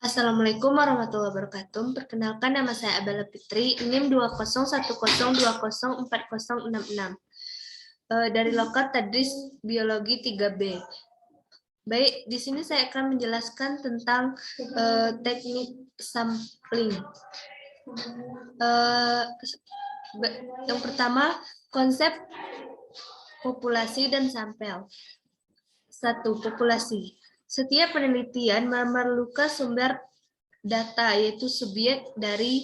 Assalamualaikum warahmatullahi wabarakatuh. Perkenalkan, nama saya Abela Fitri, NIM 20102040066. Dari Lokat Tadris Biologi 3B. Baik, di sini saya akan menjelaskan tentang teknik sampling. Yang pertama, konsep populasi dan sampel. 1. Populasi. Setiap penelitian memerlukan sumber data, yaitu subjek dari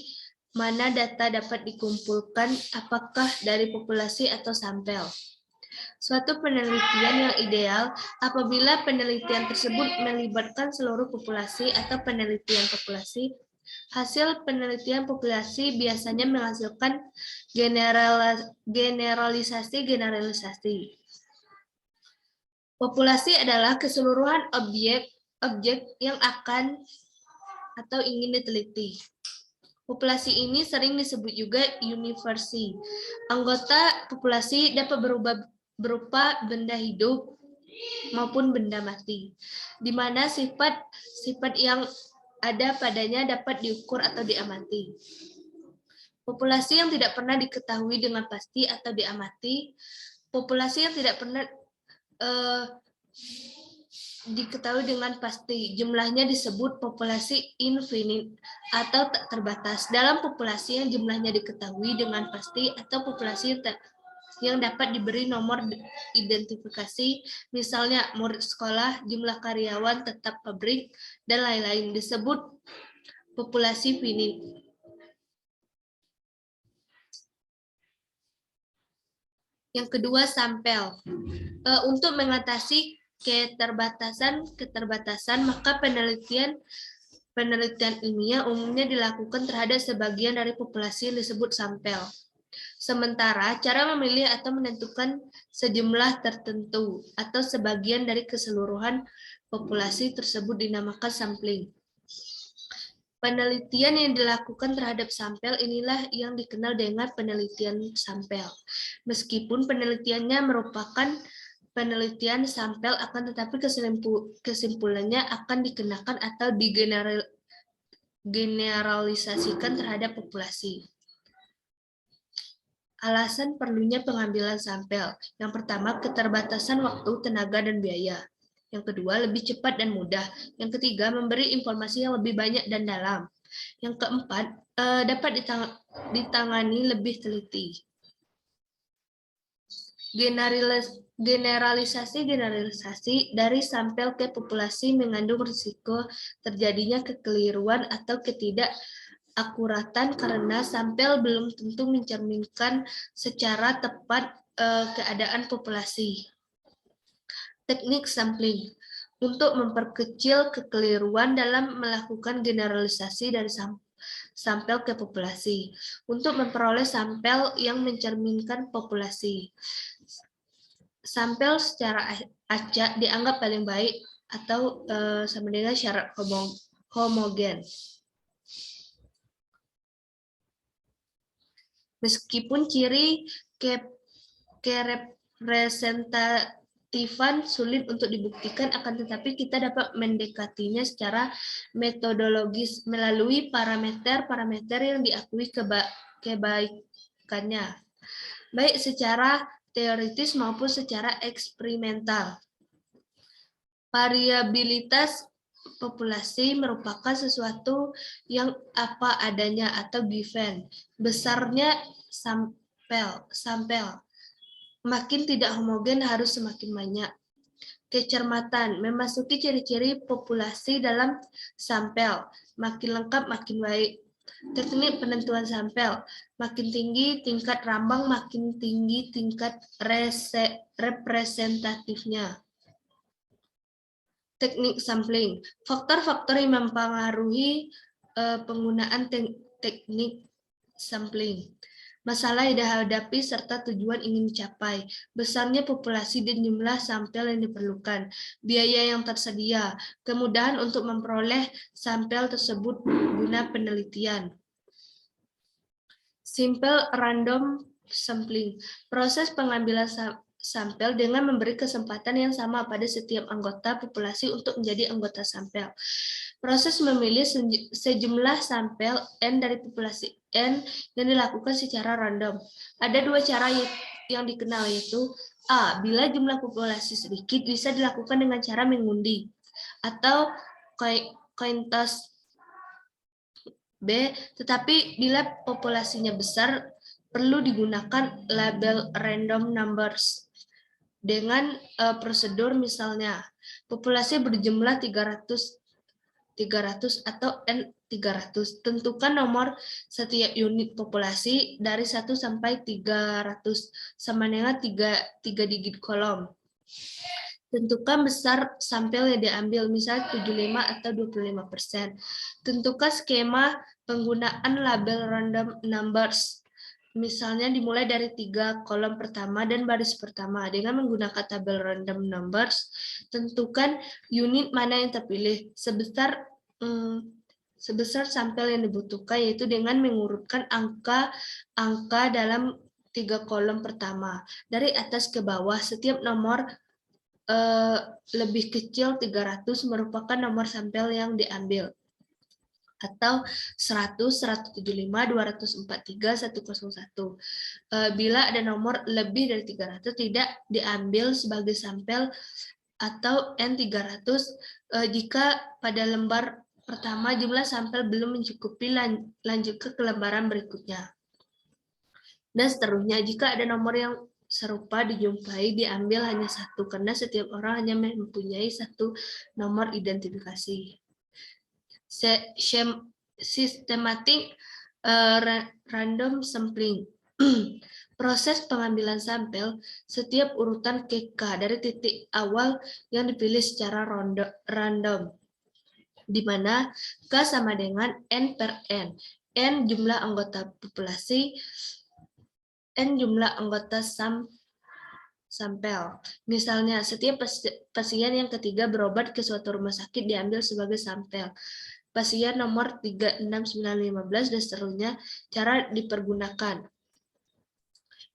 mana data dapat dikumpulkan, apakah dari populasi atau sampel. Suatu penelitian yang ideal apabila penelitian tersebut melibatkan seluruh populasi atau penelitian populasi. Hasil penelitian populasi biasanya menghasilkan generalisasi. Populasi adalah keseluruhan objek yang akan atau ingin diteliti. Populasi ini sering disebut juga universe. Anggota populasi dapat berupa benda hidup maupun benda mati, di mana sifat yang ada padanya dapat diukur atau diamati. Populasi yang tidak pernah diketahui dengan pasti atau diamati. Populasi yang tidak pernah diketahui dengan pasti, jumlahnya disebut populasi infinite atau tak terbatas. Dalam populasi yang jumlahnya diketahui dengan pasti atau populasi yang dapat diberi nomor identifikasi, misalnya murid sekolah, jumlah karyawan tetap pabrik, dan lain-lain, disebut populasi finite. Yang kedua, sampel. Untuk mengatasi keterbatasan, maka penelitian ilmiah umumnya dilakukan terhadap sebagian dari populasi yang disebut sampel. Sementara cara memilih atau menentukan sejumlah tertentu atau sebagian dari keseluruhan populasi tersebut dinamakan sampling. Penelitian yang dilakukan terhadap sampel inilah yang dikenal dengan penelitian sampel. Meskipun penelitiannya merupakan penelitian sampel, akan tetapi kesimpulannya akan dikenakan atau digeneralisasikan terhadap populasi. Alasan perlunya pengambilan sampel. Yang pertama, keterbatasan waktu, tenaga, dan biaya. Yang kedua, lebih cepat dan mudah. Yang ketiga, memberi informasi yang lebih banyak dan dalam. Yang keempat, dapat ditangani lebih teliti. Generalisasi dari sampel ke populasi mengandung risiko terjadinya kekeliruan atau ketidakakuratan karena sampel belum tentu mencerminkan secara tepat keadaan populasi. Teknik sampling. Untuk memperkecil kekeliruan dalam melakukan generalisasi dari sampel ke populasi. Untuk memperoleh sampel yang mencerminkan populasi. Sampel secara acak dianggap paling baik atau sama dengan syarat homogen. Meskipun ciri kerepresentatifan sulit untuk dibuktikan, akan tetapi kita dapat mendekatinya secara metodologis melalui parameter yang diakui kebaikannya, baik secara teoritis maupun secara eksperimental. Variabilitas populasi merupakan sesuatu yang apa adanya atau given. Besarnya sampel. Makin tidak homogen harus semakin banyak. Kecermatan memasuki ciri-ciri populasi dalam sampel. Makin lengkap makin baik. Teknik penentuan sampel. Makin tinggi tingkat rambang, makin tinggi tingkat representatifnya. Teknik sampling. Faktor-faktor yang mempengaruhi penggunaan teknik sampling. Masalah yang dihadapi serta tujuan ingin dicapai. Besarnya populasi dan jumlah sampel yang diperlukan. Biaya yang tersedia. Kemudahan untuk memperoleh sampel tersebut guna penelitian. Simple random sampling. Proses pengambilan sampel dengan memberi kesempatan yang sama pada setiap anggota populasi untuk menjadi anggota sampel. Proses memilih sejumlah sampel N dari populasi N yang dilakukan secara random. Ada dua cara yang dikenal, yaitu A. Bila jumlah populasi sedikit, bisa dilakukan dengan cara mengundi atau coin toss. B. Tetapi bila populasinya besar, perlu digunakan label random numbers. Dengan prosedur misalnya, populasi berjumlah 300 atau N300. Tentukan nomor setiap unit populasi dari 1 sampai 300 sama dengan 3 digit kolom. Tentukan besar sampel yang diambil, misalnya 75 atau 25%. Tentukan skema penggunaan label random numbers. Misalnya dimulai dari 3 kolom pertama dan baris pertama. Dengan menggunakan tabel random numbers, tentukan unit mana yang terpilih sebesar sampel yang dibutuhkan, yaitu dengan mengurutkan angka dalam 3 kolom pertama. Dari atas ke bawah, setiap nomor lebih kecil 300 merupakan nomor sampel yang diambil, atau 100, 175, 243, 101. Bila ada nomor lebih dari 300 tidak diambil sebagai sampel atau N300 jika pada lembar pertama jumlah sampel belum mencukupi, lanjut ke lembaran berikutnya. Dan seterusnya, jika ada nomor yang serupa dijumpai, diambil hanya satu, karena setiap orang hanya mempunyai satu nomor identifikasi. Systematic random sampling. Proses pengambilan sampel, setiap urutan KK dari titik awal yang dipilih secara random, di mana K sama dengan N per N. N jumlah anggota populasi, N jumlah anggota sampel. Misalnya, setiap pasien yang ketiga berobat ke suatu rumah sakit diambil sebagai sampel. Pasien nomor 3, 6, 9, 15, dan seterusnya. Cara dipergunakan.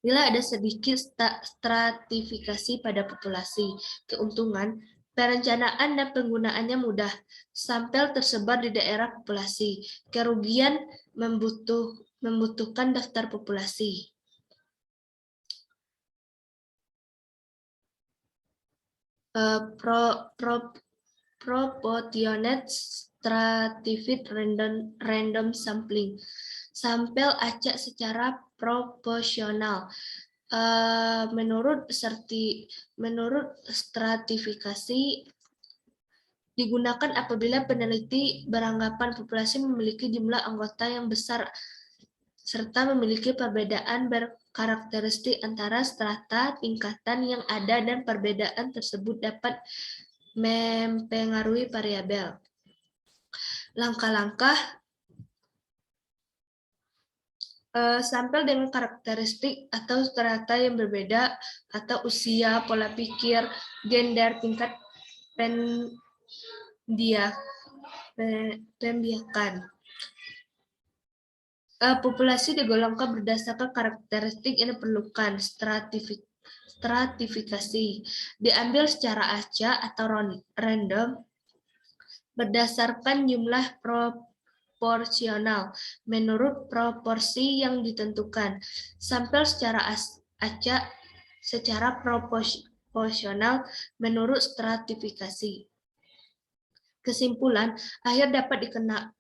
Bila ada sedikit stratifikasi pada populasi, keuntungan, perencanaan dan penggunaannya mudah. Sampel tersebar di daerah populasi. Kerugian, membutuhkan daftar populasi. Proportionate stratified random sampling. Sampel acak secara proporsional. Menurut stratifikasi digunakan apabila peneliti beranggapan populasi memiliki jumlah anggota yang besar serta memiliki perbedaan berkarakteristik antara strata tingkatan yang ada, dan perbedaan tersebut dapat mempengaruhi variabel. Langkah-langkah sampel dengan karakteristik atau strata yang berbeda, atau usia, pola pikir, gender, tingkat pembiakan. Populasi digolongkan berdasarkan karakteristik yang diperlukan. Stratifikasi diambil secara acak atau random berdasarkan jumlah proporsional menurut proporsi yang ditentukan. Sampel secara acak secara proporsional menurut stratifikasi. Kesimpulan akhir dapat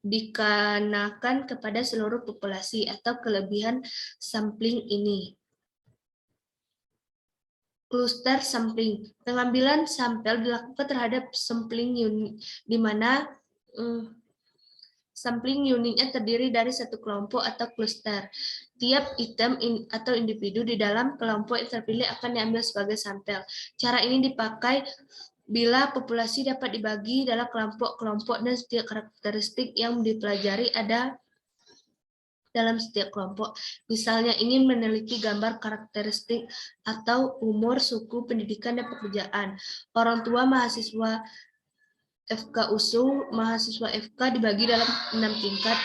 dikenakan kepada seluruh populasi atau kelebihan sampling ini. Cluster sampling. Pengambilan sampel dilakukan terhadap sampling unit, di mana sampling unitnya terdiri dari satu kelompok atau cluster. Tiap item atau individu di dalam kelompok yang terpilih akan diambil sebagai sampel. Cara ini dipakai bila populasi dapat dibagi dalam kelompok-kelompok dan setiap karakteristik yang dipelajari ada dalam setiap kelompok. Misalnya ingin meneliti gambar karakteristik atau umur, suku, pendidikan, dan pekerjaan. Orang tua mahasiswa FK USU, mahasiswa FK dibagi dalam 6 tingkat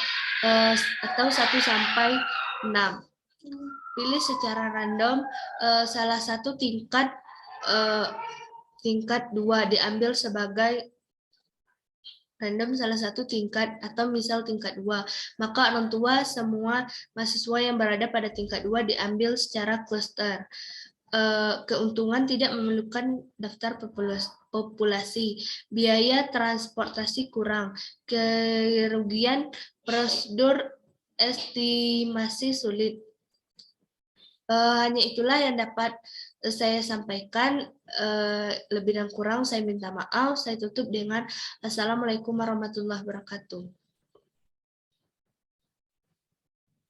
atau 1 sampai 6. pilih secara random salah satu tingkat 2 diambil sebagai random salah satu tingkat atau misal tingkat 2. Maka orang tua semua mahasiswa yang berada pada tingkat 2 diambil secara cluster. Keuntungan tidak memerlukan daftar populasi, biaya transportasi kurang, kerugian prosedur estimasi sulit. Hanya itulah yang dapat saya sampaikan. Lebih dan kurang saya minta maaf. Saya tutup dengan Assalamualaikum warahmatullahi wabarakatuh.